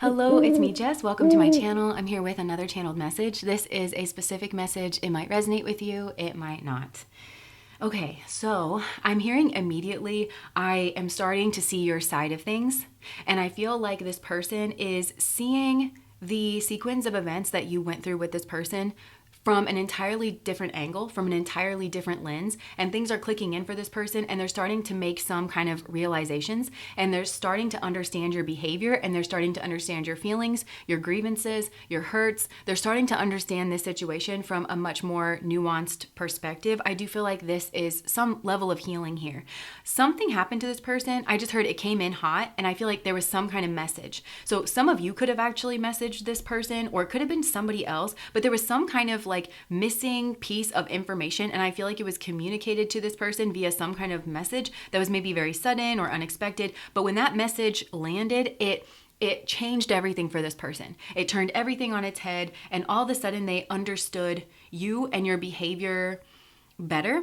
Hello, it's me, Jess. Welcome to my channel. I'm here with another channeled message. This is a specific message. It might resonate with you, it might not. Okay, so I'm hearing immediately, I am starting to see your side of things, and I feel like this person is seeing the sequence of events that you went through with this person from an entirely different angle, from an entirely different lens, and things are clicking in for this person, and they're starting to make some kind of realizations, and they're starting to understand your behavior, and they're starting to understand your feelings, your grievances, your hurts. They're starting to understand this situation from a much more nuanced perspective. I do feel like this is some level of healing here. Something happened to this person. I just heard it came in hot, and I feel like there was some kind of message. So some of you could have actually messaged this person, or it could have been somebody else, but there was some kind of like missing piece of information, and I feel like it was communicated to this person via some kind of message that was maybe very sudden or unexpected. But when that message landed, it changed everything for this person. It turned everything on its head, and all of a sudden they understood you and your behavior better.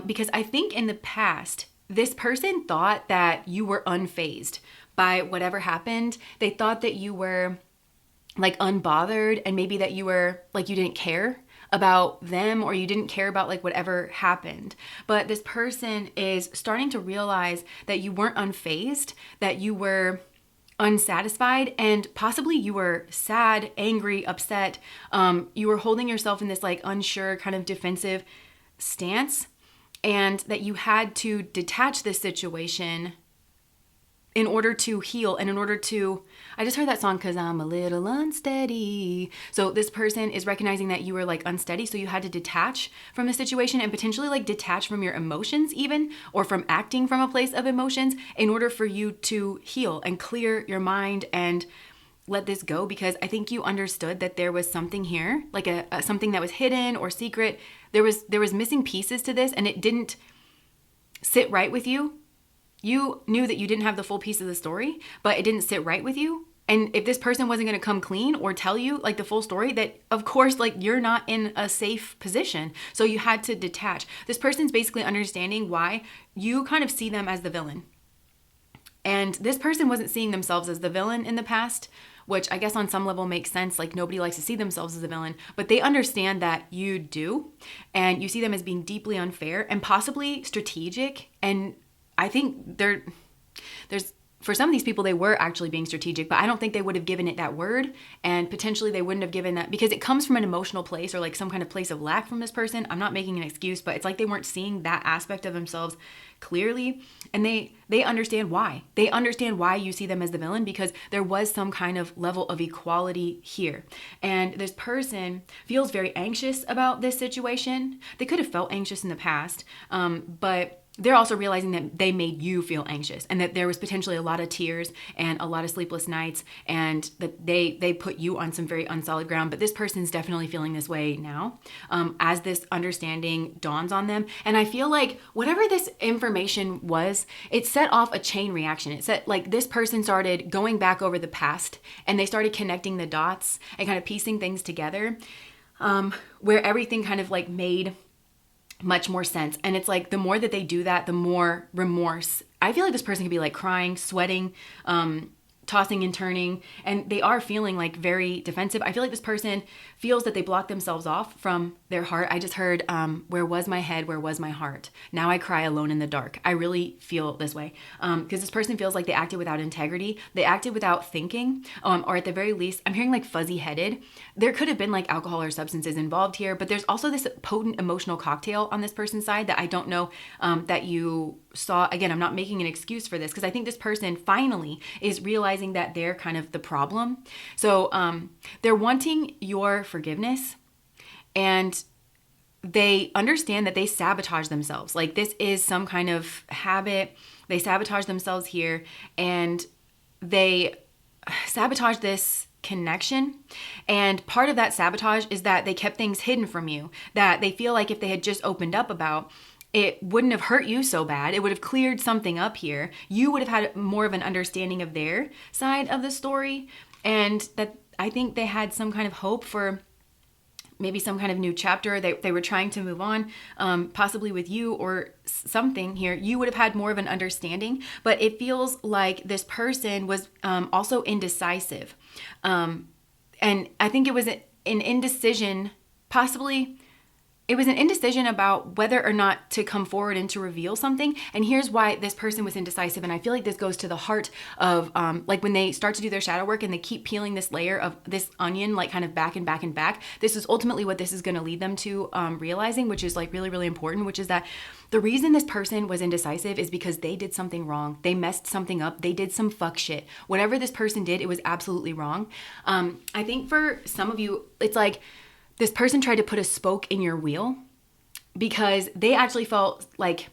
Because I think in the past, this person thought that you were unfazed by whatever happened. They thought that you were like unbothered, and maybe that you were like, you didn't care about them, or you didn't care about like whatever happened. But this person is starting to realize that you weren't unfazed, that you were unsatisfied, and possibly you were sad, angry, upset. You were holding yourself in this like unsure kind of defensive stance, and that you had to detach this situation in order to heal, and in order to, I just heard that song, "Cause I'm a little unsteady." So this person is recognizing that you were like unsteady, so you had to detach from the situation, and potentially like detach from your emotions even, or from acting from a place of emotions, in order for you to heal and clear your mind and let this go. Because I think you understood that there was something here, like a something that was hidden or secret. There was missing pieces to this, and it didn't sit right with you. You knew that you didn't have the full piece of the story, but it didn't sit right with you. And if this person wasn't going to come clean or tell you like the full story, that of course, like you're not in a safe position. So you had to detach. This person's basically understanding why you kind of see them as the villain. And this person wasn't seeing themselves as the villain in the past, which I guess on some level makes sense. Like nobody likes to see themselves as a villain, but they understand that you do. And you see them as being deeply unfair and possibly strategic. And I think there's for some of these people, they were actually being strategic, but I don't think they would have given it that word, and potentially they wouldn't have given that because it comes from an emotional place or like some kind of place of lack from this person. I'm not making an excuse, but it's like they weren't seeing that aspect of themselves clearly, and they understand why. They understand why you see them as the villain, because there was some kind of level of equality here. And this person feels very anxious about this situation. They could have felt anxious in the past, but they're also realizing that they made you feel anxious, and that there was potentially a lot of tears and a lot of sleepless nights, and that they put you on some very unsolid ground. But this person's definitely feeling this way now, as this understanding dawns on them. And I feel like whatever this information was, it set off a chain reaction. It set like this person started going back over the past, and they started connecting the dots and kind of piecing things together, where everything kind of like made much more sense. And it's like the more that they do that, the more remorse. I feel like this person could be like crying, sweating, tossing and turning, and they are feeling like very defensive. I feel like this person feels that they block themselves off from their heart. I just heard, where was my head? Where was my heart? Now I cry alone in the dark. I really feel this way, because this person feels like they acted without integrity. They acted without thinking, or at the very least, I'm hearing like fuzzy headed. There could have been like alcohol or substances involved here, but there's also this potent emotional cocktail on this person's side that I don't know that you saw. Again, I'm not making an excuse for this, because I think this person finally is realizing that they're kind of the problem. So they're wanting your forgiveness, and they understand that they sabotage themselves. Like this is some kind of habit. They sabotage themselves here, and they sabotage this connection. And part of that sabotage is that they kept things hidden from you, that they feel like if they had just opened up about, it wouldn't have hurt you so bad. It would have cleared something up here. You would have had more of an understanding of their side of the story. And that I think they had some kind of hope for maybe some kind of new chapter. They were trying to move on, possibly with you or something here. You would have had more of an understanding, but it feels like this person was also indecisive. And I think it was an indecision, possibly. It was an indecision about whether or not to come forward and to reveal something. And here's why this person was indecisive. And I feel like this goes to the heart of like when they start to do their shadow work and they keep peeling this layer of this onion, like kind of back and back and back. This is ultimately what this is going to lead them to realizing, which is like really, really important, which is that the reason this person was indecisive is because they did something wrong. They messed something up. They did some fuck shit. Whatever this person did, it was absolutely wrong. I think for some of you, it's like, this person tried to put a spoke in your wheel because they actually felt like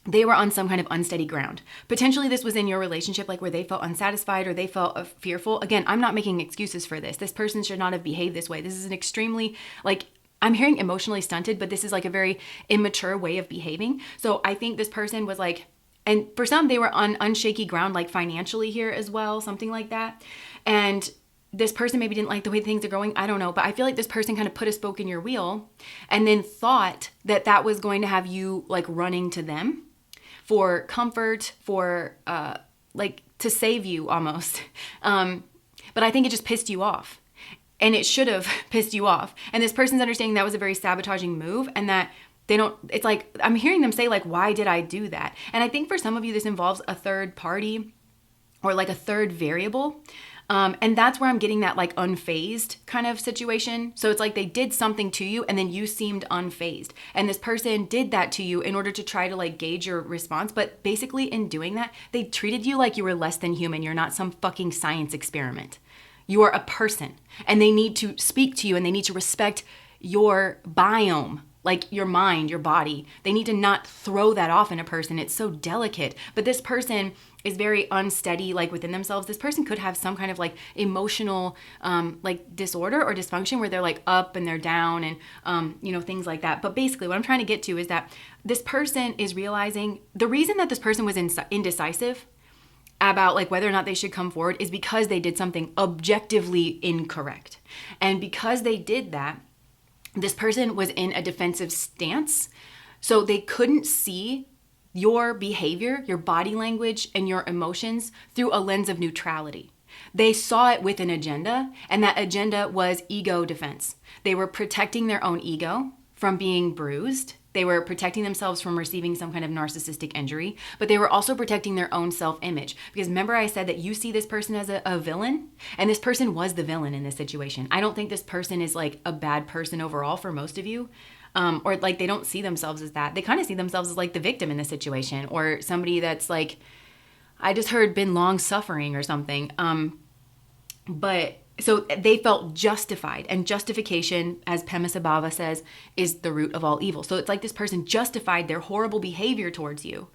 they were on some kind of unsteady ground. Potentially this was in your relationship, like where they felt unsatisfied or they felt fearful. Again, I'm not making excuses for this. This person should not have behaved this way. This is an extremely, like, I'm hearing emotionally stunted, but this is like a very immature way of behaving. So I think this person was like, and for some, they were on unshaky ground, like financially here as well, something like that. And this person maybe didn't like the way things are going. I don't know. But I feel like this person kind of put a spoke in your wheel and then thought that that was going to have you like running to them for comfort, for like to save you almost. But I think it just pissed you off. And it should have pissed you off. And this person's understanding that was a very sabotaging move and that they don't, it's like, I'm hearing them say like, why did I do that? And I think for some of you, this involves a third party or like a third variable. And that's where I'm getting that like unfazed kind of situation. So it's like they did something to you and then you seemed unfazed. And this person did that to you in order to try to like gauge your response. But basically in doing that, they treated you like you were less than human. You're not some fucking science experiment. You are a person and they need to speak to you and they need to respect your biome, like your mind, your body. They need to not throw that off in a person. It's so delicate. But this person is very unsteady, like within themselves. This person could have some kind of like emotional like disorder or dysfunction where they're like up and they're down and you know, things like that. But basically what I'm trying to get to is that this person is realizing the reason that this person was indecisive about like whether or not they should come forward is because they did something objectively incorrect. And because they did that, this person was in a defensive stance. So they couldn't see your behavior, your body language, and your emotions through a lens of neutrality. They saw it with an agenda, and that agenda was ego defense. They were protecting their own ego from being bruised. They were protecting themselves from receiving some kind of narcissistic injury, but they were also protecting their own self-image. Because remember I said that you see this person as a villain, and this person was the villain in this situation. I don't think this person is like a bad person overall for most of you. Or like they don't see themselves as that. They kind of see themselves as like the victim in this situation or somebody that's like, I just heard been long suffering or something. But so they felt justified, and justification, as Pema Sabava says, is the root of all evil. So it's like this person justified their horrible behavior towards you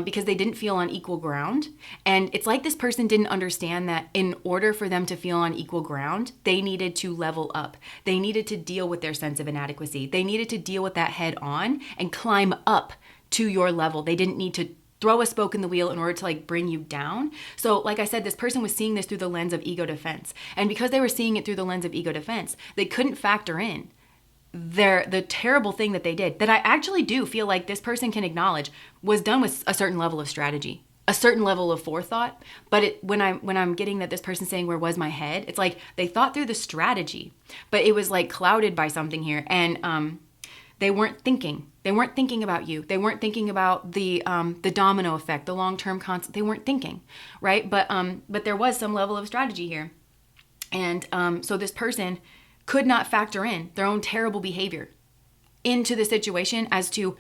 because they didn't feel on equal ground. And it's like this person didn't understand that in order for them to feel on equal ground, they needed to level up. They needed to deal with their sense of inadequacy. They needed to deal with that head on and climb up to your level. They didn't need to throw a spoke in the wheel in order to like bring you down. So like I said, this person was seeing this through the lens of ego defense. And because they were seeing it through the lens of ego defense, they couldn't factor in the terrible thing that they did, that I actually do feel like this person can acknowledge was done with a certain level of strategy, a certain level of forethought. But when I'm getting that this person's saying, where was my head? It's like they thought through the strategy, but it was like clouded by something here. And they weren't thinking. They weren't thinking about you. They weren't thinking about the domino effect, the long-term concept. They weren't thinking, right? But there was some level of strategy here. And so this person could not factor in their own terrible behavior into the situation as to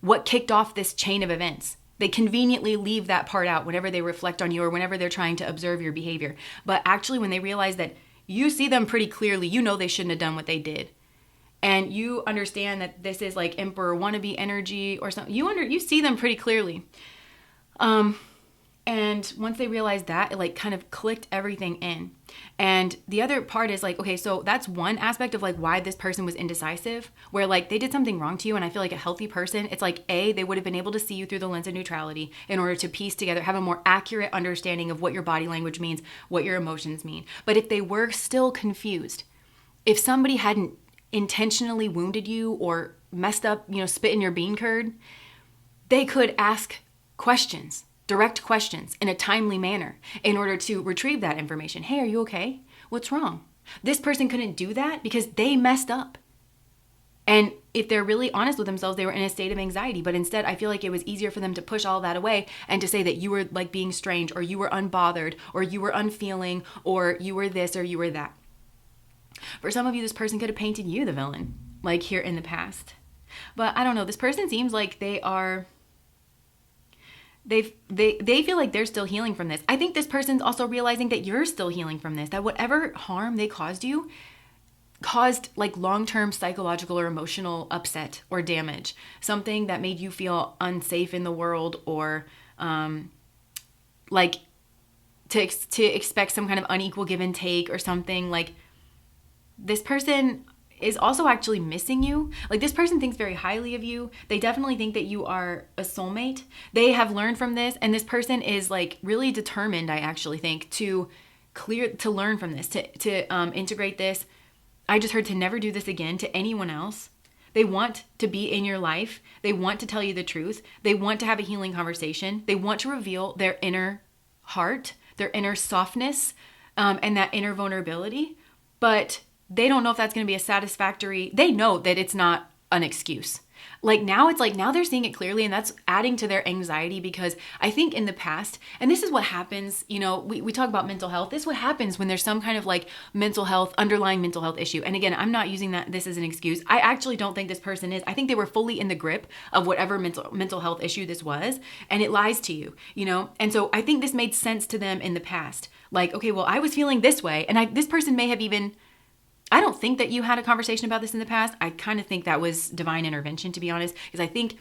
what kicked off this chain of events. They conveniently leave that part out whenever they reflect on you or whenever they're trying to observe your behavior. But actually, when they realize that you see them pretty clearly, you know they shouldn't have done what they did. And you understand that this is like emperor wannabe energy or something. You see them pretty clearly. And once they realized that, it like kind of clicked everything in. And the other part is like, okay, so that's one aspect of like why this person was indecisive, where like they did something wrong to you. And I feel like a healthy person, it's like they would have been able to see you through the lens of neutrality in order to piece together, have a more accurate understanding of what your body language means, what your emotions mean. But if they were still confused, if somebody hadn't intentionally wounded you or messed up, spit in your bean curd, they could ask questions, direct questions in a timely manner in order to retrieve that information. Hey, are you okay? What's wrong? This person couldn't do that because they messed up. And if they're really honest with themselves, they were in a state of anxiety. But instead, I feel like it was easier for them to push all that away and to say that you were like being strange, or you were unbothered, or you were unfeeling, or you were this, or you were that. For some of you, this person could have painted you the villain, like here in the past. But I don't know. This person seems like they feel like they're still healing from this. I think this person's also realizing that you're still healing from this, that whatever harm they caused you caused like long-term psychological or emotional upset or damage, something that made you feel unsafe in the world, or like to expect some kind of unequal give and take or something. Like, this person is also actually missing you. Like, this person thinks very highly of you. They definitely think that you are a soulmate. They have learned from this, and this person is like really determined, I actually think, to learn from this, to integrate this. I just heard to never do this again to anyone else. They want to be in your life. They want to tell you the truth. They want to have a healing conversation. They want to reveal their inner heart, their inner softness, and that inner vulnerability. But they don't know if that's going to be a satisfactory. They know that it's not an excuse. Like, now it's like, now they're seeing it clearly, and that's adding to their anxiety, because I think in the past, and this is what happens, we talk about mental health. This is what happens when there's some kind of like underlying mental health issue. And again, I'm not using this as an excuse. I actually don't think this person is. I think they were fully in the grip of whatever mental health issue this was, and it lies to you, And so I think this made sense to them in the past. Like, okay, well, I was feeling this way, and this person may have even, I don't think that you had a conversation about this in the past. I kind of think that was divine intervention, to be honest, because I think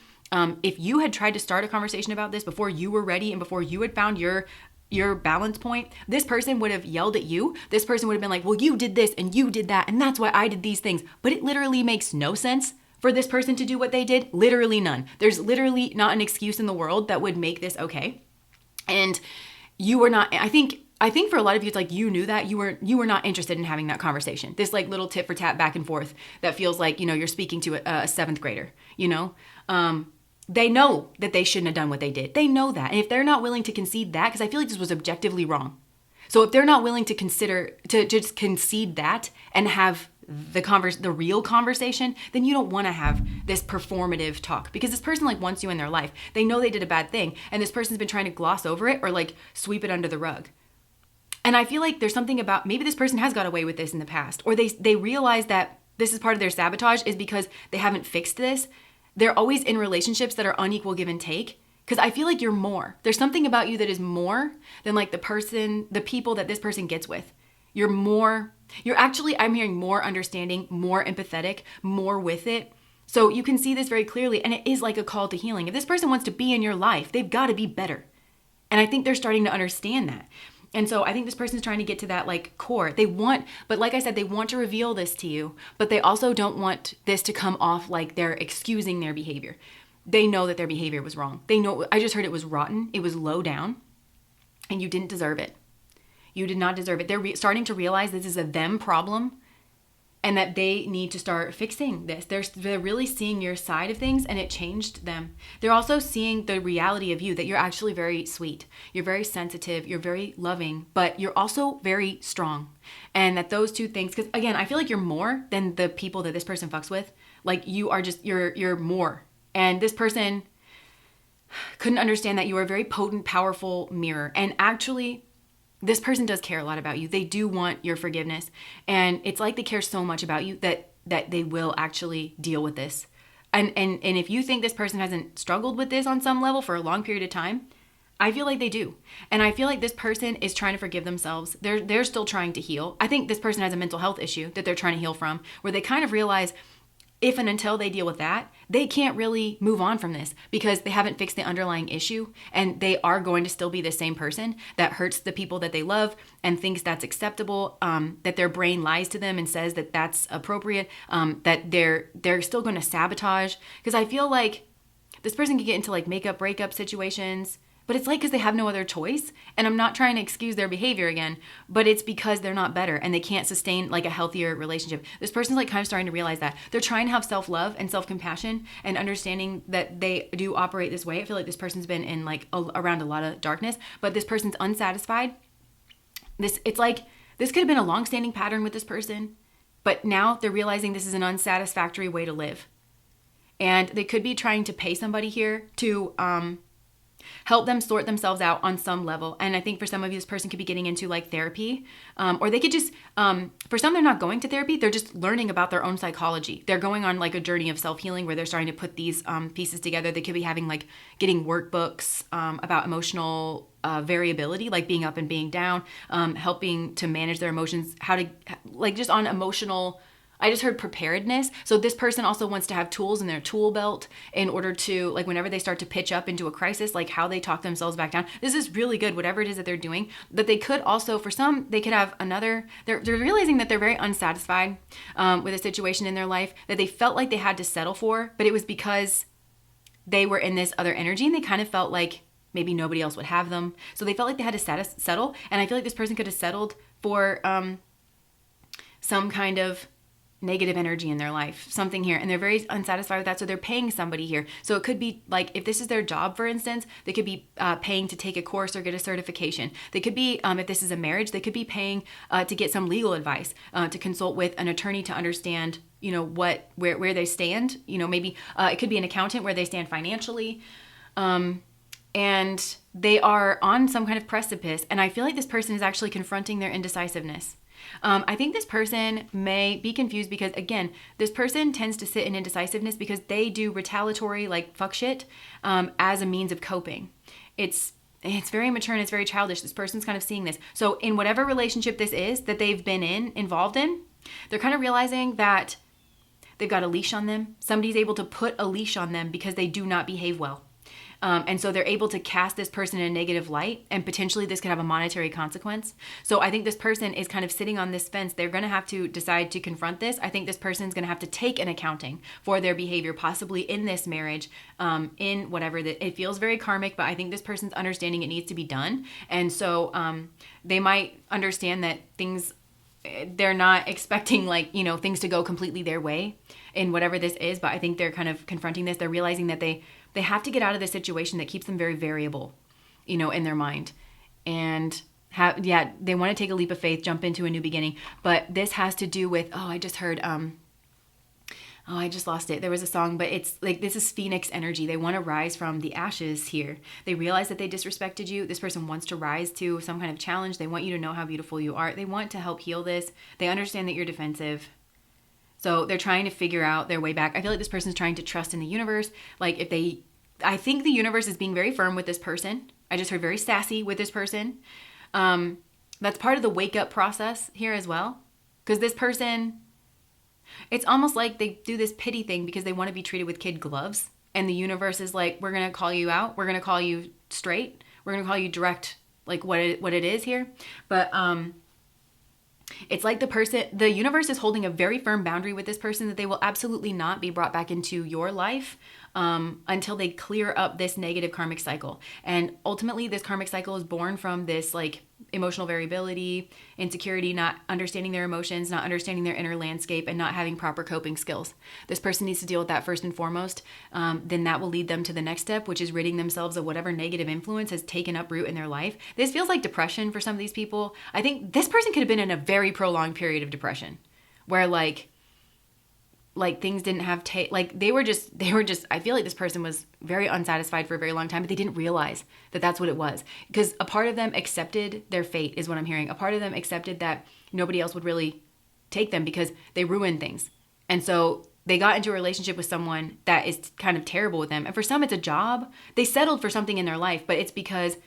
if you had tried to start a conversation about this before you were ready and before you had found your balance point, this person would have yelled at you. This person would have been like, well, you did this and you did that, and that's why I did these things. But it literally makes no sense for this person to do what they did. Literally none. There's literally not an excuse in the world that would make this okay. And you were not, I think for a lot of you, it's like you knew that you were not interested in having that conversation. This like little tit for tat back and forth that feels like, you're speaking to a seventh grader, They know that they shouldn't have done what they did. They know that. And if they're not willing to concede that, because I feel like this was objectively wrong. So if they're not willing to just concede that and have the real conversation, then you don't want to have this performative talk, because this person like wants you in their life. They know they did a bad thing, and this person's been trying to gloss over it or like sweep it under the rug. And I feel like there's something about, maybe this person has got away with this in the past, or they realize that this is part of their sabotage is because they haven't fixed this. They're always in relationships that are unequal give and take, because I feel like you're more. There's something about you that is more than like the people that this person gets with. You're more, I'm hearing more understanding, more empathetic, more with it. So you can see this very clearly, and it is like a call to healing. If this person wants to be in your life, they've got to be better. And I think they're starting to understand that. And so I think this person's trying to get to that like core. But like I said, they want to reveal this to you, but they also don't want this to come off like they're excusing their behavior. They know that their behavior was wrong. They know, I just heard it was rotten. It was low down, and you didn't deserve it. You did not deserve it. They're starting to realize this is a them problem, and that they need to start fixing this. They're really seeing your side of things, and it changed them. They're also seeing the reality of you, that you're actually very sweet. You're very sensitive. You're very loving, but you're also very strong. And that those two things, because again, I feel like you're more than the people that this person fucks with. Like you are just, you're more. And this person couldn't understand that you are a very potent, powerful mirror. And actually, this person does care a lot about you. They do want your forgiveness. And it's like they care so much about you that they will actually deal with this. And if you think this person hasn't struggled with this on some level for a long period of time, I feel like they do. And I feel like this person is trying to forgive themselves. They're still trying to heal. I think this person has a mental health issue that they're trying to heal from, where they kind of realize if and until they deal with that, they can't really move on from this, because they haven't fixed the underlying issue, and they are going to still be the same person that hurts the people that they love and thinks that's acceptable, that their brain lies to them and says that that's appropriate, that they're still going to sabotage. Because I feel like this person could get into like makeup breakup situations, But it's like because they have no other choice. And I'm not trying to excuse their behavior again, but it's because they're not better and they can't sustain like a healthier relationship. This person's like kind of starting to realize that. They're trying to have self-love and self-compassion and understanding that they do operate this way. I feel like this person's been in like around a lot of darkness, but this person's unsatisfied. It's like this could have been a long-standing pattern with this person, but now they're realizing this is an unsatisfactory way to live. And they could be trying to pay somebody here to help them sort themselves out on some level. And I think for some of you, this person could be getting into like therapy, or they could just, for some, they're not going to therapy. They're just learning about their own psychology. They're going on like a journey of self-healing where they're starting to put these pieces together. They could be having like getting workbooks about emotional variability, like being up and being down, helping to manage their emotions, how to like just on emotional, I just heard preparedness. So this person also wants to have tools in their tool belt in order to, like, whenever they start to pitch up into a crisis, like how they talk themselves back down. This is really good, whatever it is that they're doing. But they could also, for some, they could have another, they're realizing that they're very unsatisfied with a situation in their life that they felt like they had to settle for, but it was because they were in this other energy and they kind of felt like maybe nobody else would have them. So they felt like they had to settle. And I feel like this person could have settled for some kind of negative energy in their life, something here, and they're very unsatisfied with that, so they're paying somebody here. So it could be like, if this is their job, for instance, they could be paying to take a course or get a certification. They could be, if this is a marriage, they could be paying to get some legal advice, to consult with an attorney to understand, you know, where they stand. You know, maybe it could be an accountant where they stand financially. And they are on some kind of precipice, and I feel like this person is actually confronting their indecisiveness. I think this person may be confused because, again, this person tends to sit in indecisiveness because they do retaliatory, like, fuck shit as a means of coping. It's very mature and it's very childish. This person's kind of seeing this. So in whatever relationship this is that they've been involved in, they're kind of realizing that they've got a leash on them. Somebody's able to put a leash on them because they do not behave well. And so they're able to cast this person in a negative light, and potentially this could have a monetary consequence. So I think this person is kind of sitting on this fence. They're going to have to decide to confront this. I think this person is going to have to take an accounting for their behavior, possibly in this marriage, in whatever that it feels very karmic, but I think this person's understanding it needs to be done. And so they might understand that they're not expecting, like, you know, things to go completely their way in whatever this is, but I think they're kind of confronting this. They're realizing that they have to get out of this situation that keeps them very variable, you know, in their mind. And they want to take a leap of faith, jump into a new beginning. But this has to do with, I just heard, I just lost it. There was a song, but it's like, this is Phoenix energy. They want to rise from the ashes here. They realize that they disrespected you. This person wants to rise to some kind of challenge. They want you to know how beautiful you are. They want to help heal this. They understand that you're defensive. So they're trying to figure out their way back. I feel like this person's trying to trust in the universe. Like I think the universe is being very firm with this person. I just heard very sassy with this person. That's part of the wake up process here as well. Because this person, it's almost like they do this pity thing because they want to be treated with kid gloves. And the universe is like, we're going to call you out. We're going to call you straight. We're going to call you direct, like what it is here. But it's like the universe is holding a very firm boundary with this person that they will absolutely not be brought back into your life until they clear up this negative karmic cycle. And ultimately, this karmic cycle is born from this like emotional variability, insecurity, not understanding their emotions, not understanding their inner landscape, and not having proper coping skills. This person needs to deal with that first and foremost. Then that will lead them to the next step, which is ridding themselves of whatever negative influence has taken up root in their life. This feels like depression for some of these people. I think this person could have been in a very prolonged period of depression where like things didn't have like they were just I feel like this person was very unsatisfied for a very long time, but they didn't realize that that's what it was, because a part of them accepted their fate is what I'm hearing. A part of them accepted that nobody else would really take them because they ruined things, and so they got into a relationship with someone that is kind of terrible with them. And for some, it's a job. They settled for something in their life, but it's because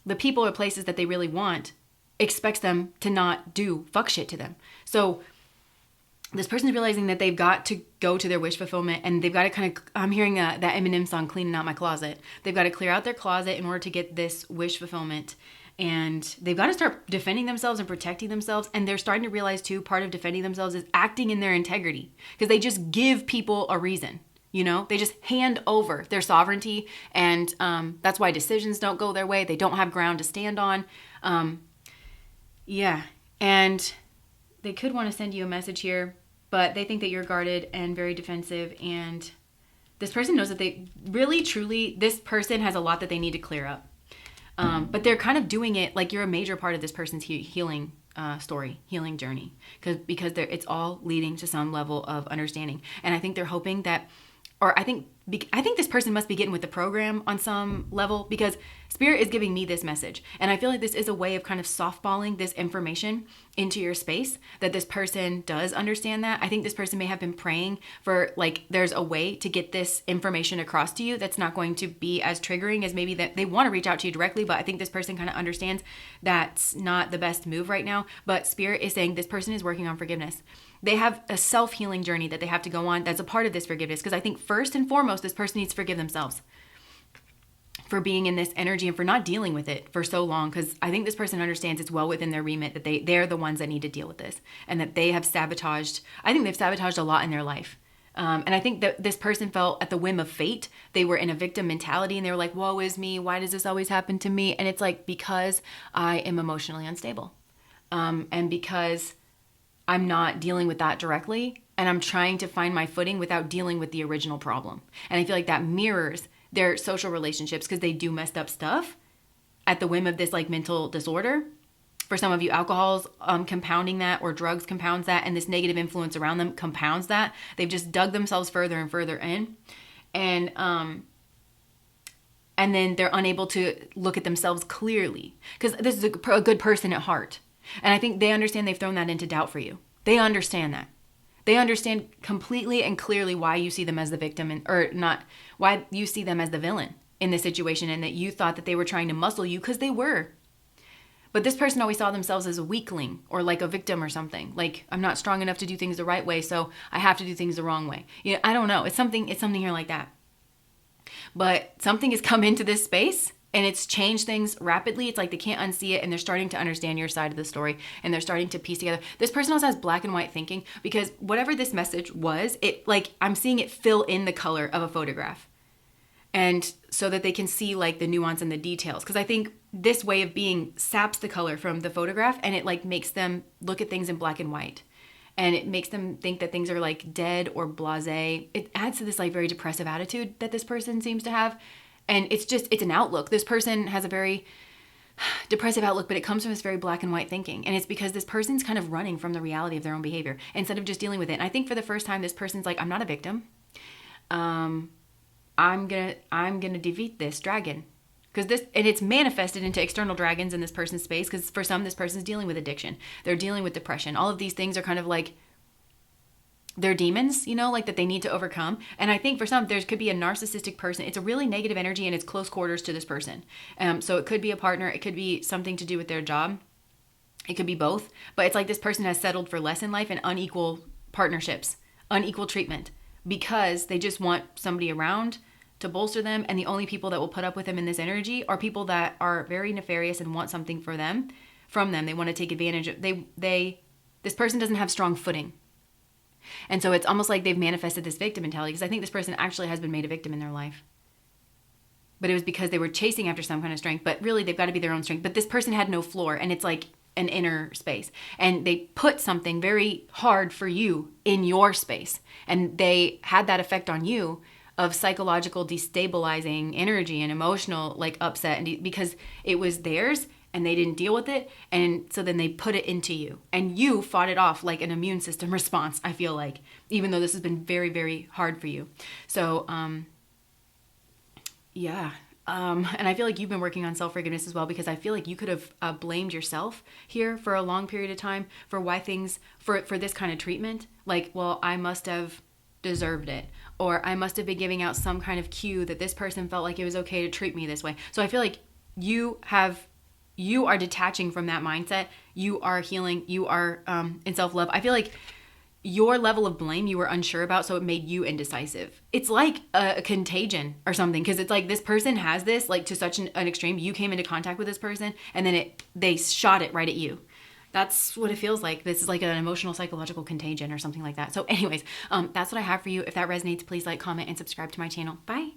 the people or places that they really want expects them to not do fuck shit to them. So this person's realizing that they've got to go to their wish fulfillment, and they've got to kind of, I'm hearing that Eminem song, Cleaning Out My Closet. They've got to clear out their closet in order to get this wish fulfillment. And they've got to start defending themselves and protecting themselves. And they're starting to realize too, part of defending themselves is acting in their integrity, because they just give people a reason. You know, they just hand over their sovereignty, and that's why decisions don't go their way. They don't have ground to stand on. Yeah, and they could want to send you a message here, but they think that you're guarded and very defensive, and this person knows that they really, truly, this person has a lot that they need to clear up. But they're kind of doing it like you're a major part of this person's healing story, healing journey, because it's all leading to some level of understanding. And I think they're hoping that, or I think this person must be getting with the program on some level, because Spirit is giving me this message. And I feel like this is a way of kind of softballing this information into your space, that this person does understand that. I think this person may have been praying for, like, there's a way to get this information across to you that's not going to be as triggering as maybe that they want to reach out to you directly. But I think this person kind of understands that's not the best move right now. But Spirit is saying this person is working on forgiveness. They have a self-healing journey that they have to go on that's a part of this forgiveness. Because I think first and foremost, this person needs to forgive themselves for being in this energy and for not dealing with it for so long. Because I think this person understands it's well within their remit that they're the ones that need to deal with this, and that they have sabotaged. I think they've sabotaged a lot in their life. And I think that this person felt at the whim of fate. They were in a victim mentality, and they were like, woe is me. Why does this always happen to me? And it's like, because I am emotionally unstable. And because I'm not dealing with that directly, and I'm trying to find my footing without dealing with the original problem. And I feel like that mirrors their social relationships, because they do messed up stuff at the whim of this like mental disorder. For some of you, alcohol's compounding that, or drugs compounds that, and this negative influence around them compounds that. They've just dug themselves further and further in. And then they're unable to look at themselves clearly, because this is a good person at heart. And I think they understand they've thrown that into doubt for you. They understand that. They understand completely and clearly why you see them as the victim, or not, why you see them as the villain in this situation, and that you thought that they were trying to muscle you, because they were. But this person always saw themselves as a weakling, or like a victim or something. Like, I'm not strong enough to do things the right way, so I have to do things the wrong way. You know, I don't know. It's something here like that. But something has come into this space, and it's changed things rapidly. It's like they can't unsee it, and they're starting to understand your side of the story, and they're starting to piece together. This person also has black and white thinking, because whatever this message was, it, like, I'm seeing it fill in the color of a photograph. And so that they can see like the nuance and the details. Because I think this way of being saps the color from the photograph, and it like makes them look at things in black and white. And it makes them think that things are like dead or blasé. It adds to this like very depressive attitude that this person seems to have. And it's an outlook. This person has a very depressive outlook, but it comes from this very black and white thinking. And it's because this person's kind of running from the reality of their own behavior instead of just dealing with it. And I think for the first time, this person's like, I'm not a victim. I'm gonna defeat this dragon. And it's manifested into external dragons in this person's space, because for some, this person's dealing with addiction. They're dealing with depression. All of these things are kind of like, they're demons, you know, like that they need to overcome. And I think for some, there could be a narcissistic person. It's a really negative energy, and it's close quarters to this person. So it could be a partner. It could be something to do with their job. It could be both. But it's like this person has settled for less in life and unequal partnerships, unequal treatment, because they just want somebody around to bolster them. And the only people that will put up with them in this energy are people that are very nefarious and want something from them. They want to take advantage of, this person doesn't have strong footing. And so it's almost like they've manifested this victim mentality, because I think this person actually has been made a victim in their life. But it was because they were chasing after some kind of strength, but really they've got to be their own strength. But this person had no floor, and it's like an inner space. And they put something very hard for you in your space. And they had that effect on you of psychological destabilizing energy and emotional like upset, and because it was theirs and they didn't deal with it. And so then they put it into you, and you fought it off like an immune system response, I feel like, even though this has been very, very hard for you. So, yeah. And I feel like you've been working on self-forgiveness as well, because I feel like you could have blamed yourself here for a long period of time for why things, for this kind of treatment. Like, well, I must have deserved it, or I must have been giving out some kind of cue that this person felt like it was okay to treat me this way. So I feel like you are detaching from that mindset. You are healing. You are in self-love. I feel like your level of blame you were unsure about, so it made you indecisive. It's like a contagion or something, because it's like this person has this like to such an extreme. You came into contact with this person, and then they shot it right at you. That's what it feels like. This is like an emotional psychological contagion or something like that. So anyways, that's what I have for you. If that resonates, please like, comment, and subscribe to my channel. Bye.